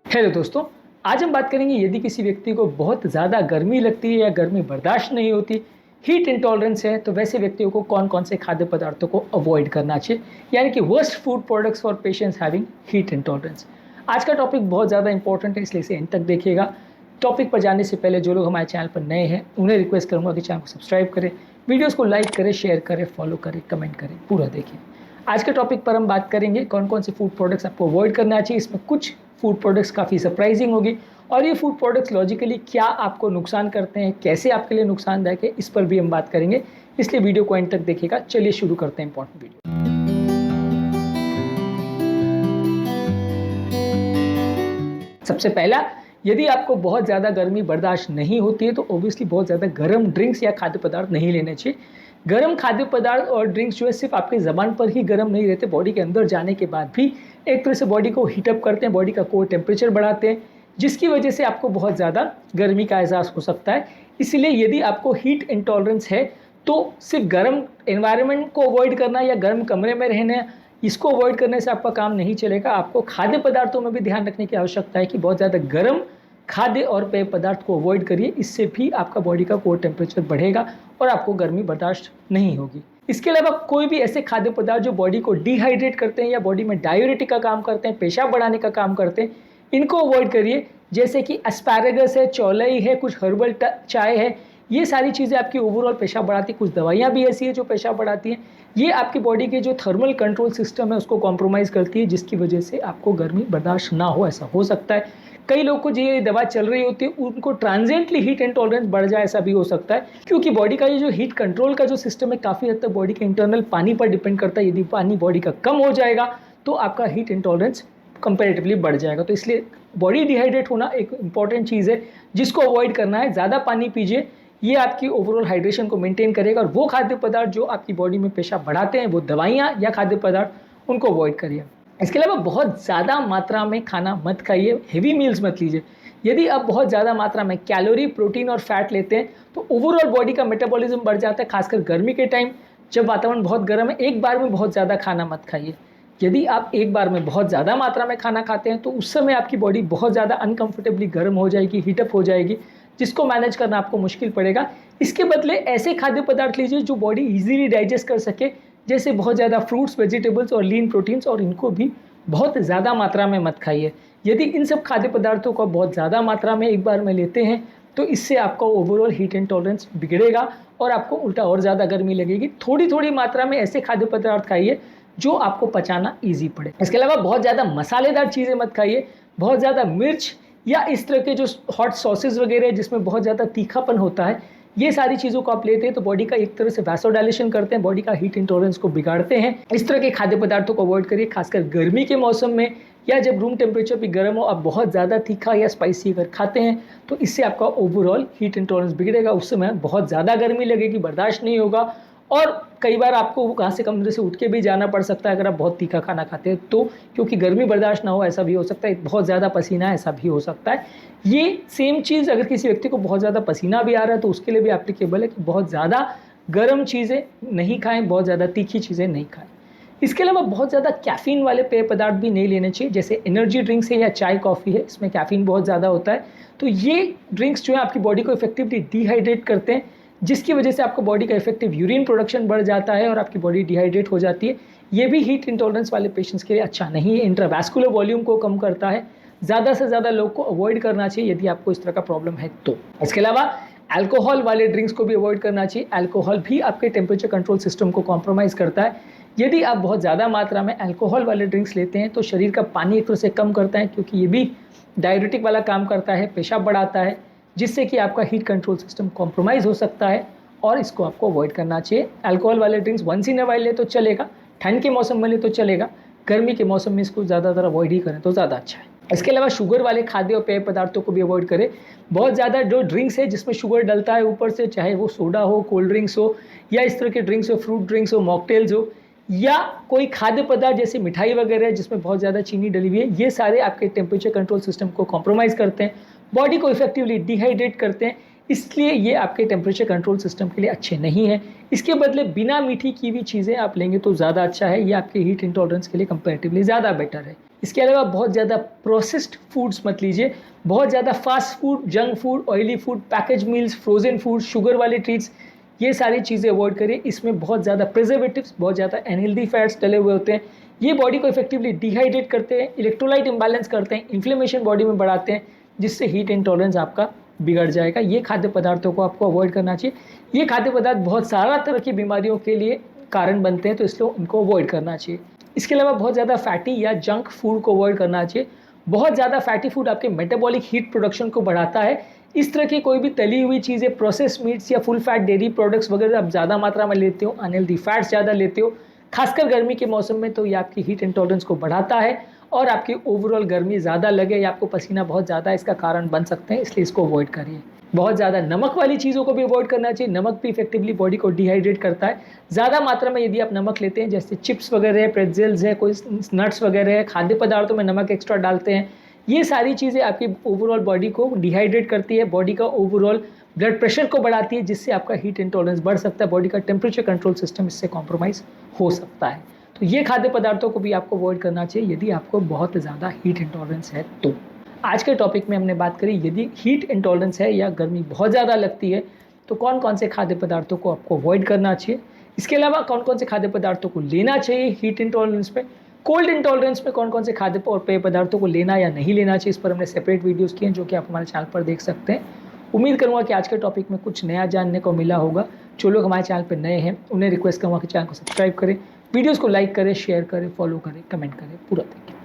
Hello दोस्तों, आज हम बात करेंगे यदि किसी व्यक्ति को बहुत ज़्यादा गर्मी लगती है या गर्मी बर्दाश्त नहीं होती, हीट इंटॉलरेंस है, तो वैसे व्यक्तियों को कौन कौन से खाद्य पदार्थों को अवॉइड करना चाहिए, यानी कि worst food products for patients having heat intolerance. आज का टॉपिक बहुत ज़्यादा इंपॉर्टेंट है, इसलिए इसे एंड तक देखिएगा। टॉपिक पर जाने से पहले जो लोग हमारे चैनल पर नए हैं उन्हें रिक्वेस्ट करूँगा कि चैनल को सब्सक्राइब करें, वीडियोज़ को लाइक करें, शेयर करें, फॉलो करें, कमेंट करें, पूरा देखिए। आज के टॉपिक पर हम बात करेंगे कौन कौन से फूड प्रोडक्ट्स आपको अवॉइड करना चाहिए। इसमें कुछ फूड प्रोडक्ट्स काफ़ी सरप्राइजिंग होगी और ये फूड प्रोडक्ट्स लॉजिकली क्या आपको नुकसान करते हैं, कैसे आपके लिए नुकसानदायक है, इस पर भी हम बात करेंगे। इसलिए वीडियो को एंड तक देखिएगा। चलिए शुरू करते हैं इंपॉर्टेंट वीडियो। सबसे पहला, यदि आपको बहुत ज़्यादा गर्मी बर्दाश्त नहीं होती है तो ऑब्वियसली बहुत ज़्यादा गर्म ड्रिंक्स या खाद्य पदार्थ नहीं लेने चाहिए। गर्म खाद्य पदार्थ और ड्रिंक्स जो है सिर्फ आपकी ज़बान पर ही गर्म नहीं रहते, बॉडी के अंदर जाने के बाद भी एक तरह से बॉडी को हीटअप करते हैं, बॉडी का कोर टेम्परेचर बढ़ाते हैं, जिसकी वजह से आपको बहुत ज़्यादा गर्मी का एहसास हो सकता है। इसलिए यदि आपको हीट इंटॉलरेंस है तो सिर्फ गर्म एनवायरनमेंट को अवॉइड करना या गर्म कमरे में रहना, इसको अवॉइड करने से आपका काम नहीं चलेगा। आपको खाद्य पदार्थों में भी ध्यान रखने की आवश्यकता है कि बहुत ज़्यादा गर्म खाद्य और पेय पदार्थ को अवॉइड करिए, इससे भी आपका बॉडी का कोर टेम्परेचर बढ़ेगा और आपको गर्मी बर्दाश्त नहीं होगी। इसके अलावा कोई भी ऐसे खाद्य पदार्थ जो बॉडी को डिहाइड्रेट करते हैं या बॉडी में डायूरेटिक का काम करते हैं, पेशाब बढ़ाने का काम करते हैं, इनको अवॉइड करिए। जैसे कि एस्पैरागस है, चौलाई है, कुछ हर्बल चाय है, ये सारी चीज़ें आपकी ओवरऑल पेशाब बढ़ाती हैं। कुछ दवाइयाँ भी ऐसी है जो पेशाब बढ़ाती हैं। ये आपकी बॉडी के जो थर्मल कंट्रोल सिस्टम है उसको कॉम्प्रोमाइज़ करती है, जिसकी वजह से आपको गर्मी बर्दाश्त ना हो, ऐसा हो सकता है। कई लोग को जो ये दवा चल रही होती है उनको ट्रांजिएंटली हीट इंटॉलरेंस बढ़ जाए, ऐसा भी हो सकता है, क्योंकि बॉडी का ये जो हीट कंट्रोल का जो सिस्टम है काफ़ी हद तक बॉडी के इंटरनल पानी पर डिपेंड करता है। यदि पानी बॉडी का कम हो जाएगा तो आपका हीट इंटॉलरेंस कंपैरेटिवली बढ़ जाएगा। तो इसलिए बॉडी डिहाइड्रेट होना एक इंपॉर्टेंट चीज़ है जिसको अवॉइड करना है। ज़्यादा पानी पीजिए, ये आपकी ओवरऑल हाइड्रेशन को मेंटेन करेगा। और वो खाद्य पदार्थ जो आपकी बॉडी में पेशाब बढ़ाते हैं, वो दवाइयाँ या खाद्य पदार्थ, उनको अवॉइड करिए। इसके अलावा बहुत ज़्यादा मात्रा में खाना मत खाइए, हेवी मील्स मत लीजिए। यदि आप बहुत ज़्यादा मात्रा में कैलोरी, प्रोटीन और फैट लेते हैं तो ओवरऑल बॉडी का मेटाबॉलिज्म बढ़ जाता है। खासकर गर्मी के टाइम जब वातावरण बहुत गर्म है, एक बार में बहुत ज़्यादा खाना मत खाइए। यदि आप एक बार में बहुत ज़्यादा मात्रा में खाना खाते हैं तो उस समय आपकी बॉडी बहुत ज़्यादा अनकंफर्टेबली गर्म हो जाएगी, हीटअप हो जाएगी, जिसको मैनेज करना आपको मुश्किल पड़ेगा। इसके बदले ऐसे खाद्य पदार्थ लीजिए जो बॉडी ईजिली डाइजेस्ट कर सके, जैसे बहुत ज़्यादा फ्रूट्स, वेजिटेबल्स और लीन प्रोटीन्स, और इनको भी बहुत ज़्यादा मात्रा में मत खाइए। यदि इन सब खाद्य पदार्थों को बहुत ज़्यादा मात्रा में एक बार में लेते हैं तो इससे आपका ओवरऑल हीट इंटॉलरेंस बिगड़ेगा और आपको उल्टा और ज़्यादा गर्मी लगेगी। थोड़ी थोड़ी मात्रा में ऐसे खाद्य पदार्थ खाइए जो आपको पचाना ईजी पड़े। इसके अलावा बहुत ज़्यादा मसालेदार चीज़ें मत खाइए। बहुत ज़्यादा मिर्च या इस तरह के जो हॉट सॉसेस वगैरह जिसमें बहुत ज़्यादा तीखापन होता है, ये सारी चीज़ों को आप लेते हैं तो बॉडी का एक तरह से वैसोडाइलेशन करते हैं, बॉडी का हीट इंटॉलरेंस को बिगाड़ते हैं। इस तरह के खाद्य पदार्थों को अवॉइड करिए। खासकर गर्मी के मौसम में या जब रूम टेम्परेचर भी गर्म हो, आप बहुत ज़्यादा तीखा या स्पाइसी अगर खाते हैं तो इससे आपका ओवरऑल हीट इंटॉलरेंस बिगड़ेगा। उस समय बहुत ज़्यादा गर्मी लगेगी, बर्दाश्त नहीं होगा और कई बार आपको कहाँ से कमरे से उठ के भी जाना पड़ सकता है अगर आप बहुत तीखा खाना खाते हैं तो, क्योंकि गर्मी बर्दाश्त ना हो, ऐसा भी हो सकता है। बहुत ज़्यादा पसीना, ऐसा भी हो सकता है। ये सेम चीज़ अगर किसी व्यक्ति को बहुत ज़्यादा पसीना भी आ रहा है तो उसके लिए भी एप्लीकेबल है कि बहुत ज़्यादा गर्म चीज़ें नहीं खाएं, बहुत ज़्यादा तीखी चीज़ें नहीं खाएं। इसके अलावा बहुत ज़्यादा कैफ़ीन वाले पेय पदार्थ भी नहीं लेने चाहिए, जैसे एनर्जी ड्रिंक्स है या चाय कॉफ़ी है, इसमें कैफ़ीन बहुत ज़्यादा होता है। तो ये ड्रिंक्स जो है आपकी बॉडी को इफेक्टिवली डिहाइड्रेट करते हैं, जिसकी वजह से आपको बॉडी का इफेक्टिव यूरिन प्रोडक्शन बढ़ जाता है और आपकी बॉडी डिहाइड्रेट हो जाती है। ये भी हीट इंटॉलरेंस वाले पेशेंट्स के लिए अच्छा नहीं है। इंट्रावैस्कुलर वॉल्यूम को कम करता है। ज़्यादा से ज़्यादा लोग को अवॉइड करना चाहिए यदि आपको इस तरह का प्रॉब्लम है तो। इसके अलावा अल्कोहल वाले ड्रिंक्स को भी अवॉइड करना चाहिए। अल्कोहल भी आपके टेम्परेचर कंट्रोल सिस्टम को कॉम्प्रोमाइज़ करता है। यदि आप बहुत ज़्यादा मात्रा में अल्कोहल वाले ड्रिंक्स लेते हैं तो शरीर का पानी एक तरह से कम करता है, क्योंकि ये भी डायरेटिक वाला काम करता है, पेशाब बढ़ाता है, जिससे कि आपका हीट कंट्रोल सिस्टम कॉम्प्रोमाइज़ हो सकता है और इसको आपको अवॉइड करना चाहिए। अल्कोहल वाले drinks once in a while ले तो चलेगा, ठंड के मौसम में ले तो चलेगा, गर्मी के मौसम में इसको ज़्यादातर अवॉइड ही करें तो ज़्यादा अच्छा है। इसके अलावा शुगर वाले खाद्य और पेय पदार्थों को भी अवॉइड करें। बहुत ज़्यादा जो ड्रिंक्स है जिसमें शुगर डलता है ऊपर से, चाहे वो सोडा हो, कोल्ड ड्रिंक्स हो या इस तरह के ड्रिंक्स हो, फ्रूट ड्रिंक्स हो, मॉकटेल्स हो, या कोई खाद्य पदार्थ जैसे मिठाई वगैरह जिसमें बहुत ज़्यादा चीनी डली हुई है, ये सारे आपके टेम्परेचर कंट्रोल सिस्टम को कॉम्प्रोमाइज़ करते हैं, बॉडी को इफेक्टिवली डिहाइड्रेट करते हैं। इसलिए ये आपके टेम्परेचर कंट्रोल सिस्टम के लिए अच्छे नहीं हैं। इसके बदले बिना मीठी की हुई चीज़ें आप लेंगे तो ज़्यादा अच्छा है। ये आपके हीट इंटॉलरेंस के लिए कंपैरेटिवली ज़्यादा बेटर है। इसके अलावा बहुत ज़्यादा प्रोसेस्ड फूड्स मत लीजिए, बहुत ज़्यादा fast food, junk food, oily food, package meals, frozen food, sugar वाले ट्रीट्स, ये सारी चीज़ें अवॉइड करिए। इसमें बहुत ज़्यादा प्रिजर्वेटिव्स, बहुत ज़्यादा अनहेल्दी फैट्स डले हुए होते हैं। ये बॉडी को इफेक्टिवली डिहाइड्रेट करते हैं, इलेक्ट्रोलाइट इंबैलेंस करते हैं, इन्फ्लेमेशन बॉडी में बढ़ाते हैं, जिससे हीट इंटॉलरेंस आपका बिगड़ जाएगा। ये खाद्य पदार्थों को आपको अवॉइड करना चाहिए। ये खाद्य पदार्थ बहुत सारा तरह की बीमारियों के लिए कारण बनते हैं, तो इसलिए इनको अवॉइड करना चाहिए। इसके अलावा बहुत ज़्यादा फैटी या जंक फूड को अवॉइड करना चाहिए। बहुत ज़्यादा फैटी फूड आपके मेटाबॉलिक हीट प्रोडक्शन को बढ़ाता है। इस तरह की कोई भी तली हुई चीज़ें, प्रोसेस मीट्स या फुल फैट डेयरी प्रोडक्ट्स वगैरह आप ज़्यादा मात्रा में लेते हो, अनहेल्दी फैट्स ज़्यादा लेते हो, खासकर गर्मी के मौसम में, तो ये आपकी हीट इंटॉलरेंस को बढ़ाता है और आपकी ओवरऑल गर्मी ज़्यादा लगे या आपको पसीना बहुत ज़्यादा इसका कारण बन सकते हैं, इसलिए इसको अवॉइड करिए। बहुत ज़्यादा नमक वाली चीज़ों को भी अवॉइड करना चाहिए। नमक भी इफेक्टिवली बॉडी को डिहाइड्रेट करता है। ज़्यादा मात्रा में यदि आप नमक लेते हैं, जैसे चिप्स वगैरह है, प्रेट्जेल्स है, कोई नट्स वगैरह है, खाद्य पदार्थों में नमक एक्स्ट्रा डालते हैं, ये सारी चीज़ें आपकी ओवरऑल बॉडी को डिहाइड्रेट करती है, बॉडी का ओवरऑल ब्लड प्रेशर को बढ़ाती है, जिससे आपका हीट इंटॉलरेंस बढ़ सकता है, बॉडी का टेम्परेचर कंट्रोल सिस्टम इससे कॉम्प्रोमाइज़ हो सकता है। तो ये खाद्य पदार्थों को भी आपको अवॉइड करना चाहिए यदि आपको बहुत ज़्यादा हीट इंटॉलरेंस है तो। आज के टॉपिक में हमने बात करी यदि हीट इंटॉलरेंस है या गर्मी बहुत ज़्यादा लगती है तो कौन कौन से खाद्य पदार्थों को आपको अवॉइड करना चाहिए। इसके अलावा कौन कौन से खाद्य पदार्थों को लेना चाहिए हीट इंटॉलरेंस में, कोल्ड इंटॉलरेंस में कौन कौन से खाद्य और पेय पदार्थों को लेना या नहीं लेना चाहिए, इस पर हमने सेपरेट वीडियोस किए हैं जो कि आप हमारे चैनल पर देख सकते हैं। उम्मीद करूँगा कि आज के टॉपिक में कुछ नया जानने को मिला होगा। जो लोग हमारे चैनल पर नए हैं उन्हें रिक्वेस्ट करूँगा कि चैनल को सब्सक्राइब करें, वीडियोज़ को लाइक करें, शेयर करें, फॉलो करें, कमेंट करें। पूरा थैंक यू।